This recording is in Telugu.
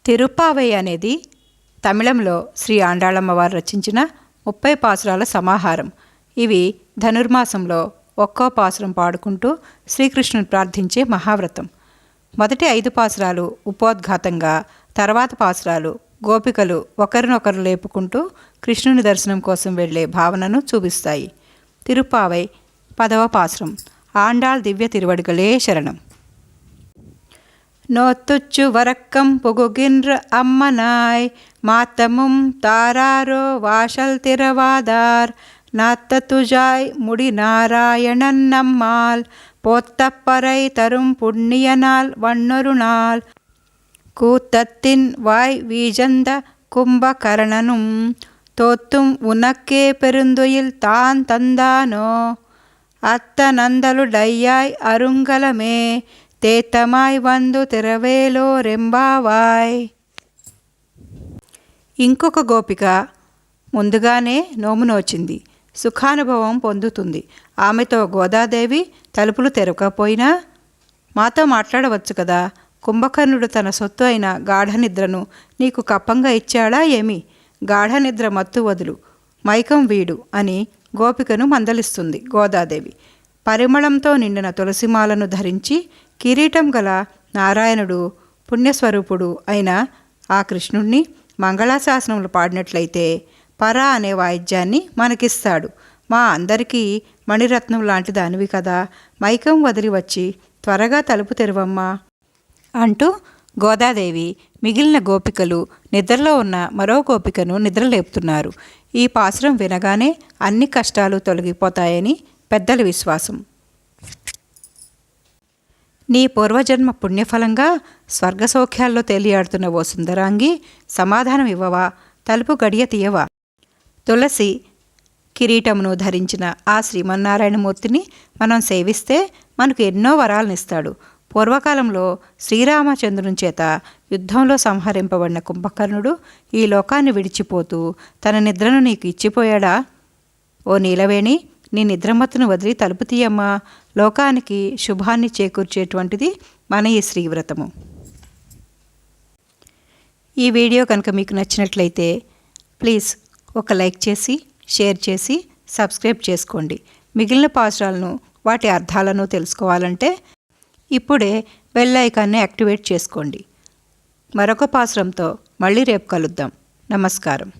తిరుప్పావై అనేది తమిళంలో శ్రీ ఆండాళమ్మవారు రచించిన 30 పాసురాల సమాహారం. ఇవి ధనుర్మాసంలో ఒక్కో పాసురం పాడుకుంటూ శ్రీకృష్ణుని ప్రార్థించే మహావ్రతం. మొదటి 5 పాసురాలు ఉపోద్ఘాతంగా, తర్వాత పాసురాలు గోపికలు ఒకరినొకరు లేపుకుంటూ కృష్ణుని దర్శనం కోసం వెళ్లే భావనను చూపిస్తాయి. తిరుప్పావై 10వ పాసురం. ఆండాళ్ దివ్య తిరువడిగలే శరణం. நோத்துச்சு வரக்கம் புகுகின்ற அம்மனாய் மாத்தமும் தாராரோ வாசல் திறவாதார் நாத்த துஜாய் முடி நாராயணன் நம்மால் போத்தப்பறை தரும் புண்ணிய நாள் வண்ணொரு நாள் கூத்தத்தின் வாய் வீஜந்த கும்பகரணனும் தோத்தும் உனக்கே பெருந்துயில் தான் தந்தானோ அத்தனந்தலுடையாய் அருங்கலமே తేతమాయ్ వందు తిరవేలో రెంబావాయ్. ఇంకొక గోపిక ముందుగానే నోము నోచింది, సుఖానుభవం పొందుతుంది. ఆమెతో గోదాదేవి తలుపులు తెరవకపోయినా మాతో మాట్లాడవచ్చు కదా, కుంభకర్ణుడు తన సొత్తు అయిన గాఢనిద్రను నీకు కప్పంగా ఇచ్చాడా ఏమి? గాఢనిద్ర మత్తు వదులు, మైకం వీడు అని గోపికను మందలిస్తుంది గోదాదేవి. పరిమళంతో నిండిన తులసిమాలను ధరించి కిరీటం గల నారాయణుడు పుణ్యస్వరూపుడు అయిన ఆ కృష్ణుణ్ణి మంగళాశాసనములు పాడినట్లయితే పరా అనే వాయిద్యాన్ని మనకిస్తాడు. మా అందరికీ మణిరత్నం లాంటి దానివి కదా, మైకం వదిలి వచ్చి త్వరగా తలుపు తెరవమ్మా అంటూ గోదాదేవి మిగిలిన గోపికలు నిద్రలో ఉన్న మరో గోపికను నిద్రలేపుతున్నారు. ఈ పాసురం వినగానే అన్ని కష్టాలు తొలగిపోతాయని పెద్దల విశ్వాసం. నీ పూర్వజన్మ పుణ్యఫలంగా స్వర్గసౌఖ్యాల్లో తేలియాడుతున్న ఓ సుందరాంగి, సమాధానం ఇవ్వవా, తలుపు గడియ తీయవా? తులసి కిరీటమును ధరించిన ఆ శ్రీమన్నారాయణమూర్తిని మనం సేవిస్తే మనకు ఎన్నో వరాలనిస్తాడు. పూర్వకాలంలో శ్రీరామచంద్రుని చేత యుద్ధంలో సంహరింపబడిన కుంభకర్ణుడు ఈ లోకాన్ని విడిచిపోతూ తన నిద్రను నీకు ఇచ్చిపోయాడా? ఓ నీలవేణి, నీ నిద్రమత్తును వదిలి తలుపు తీయమ్మా, లోకానికి శుభాన్ని చేకూర్చేటువంటిది మన ఈ శ్రీవ్రతము. ఈ వీడియో కనుక మీకు నచ్చినట్లయితే ప్లీజ్ ఒక లైక్ చేసి, షేర్ చేసి, సబ్స్క్రైబ్ చేసుకోండి. మిగిలిన పాసురాలను, వాటి అర్థాలను తెలుసుకోవాలంటే ఇప్పుడే బెల్ ఐకాన్ని యాక్టివేట్ చేసుకోండి. మరొక పాసురంతో మళ్ళీ రేపు కలుద్దాం. నమస్కారం.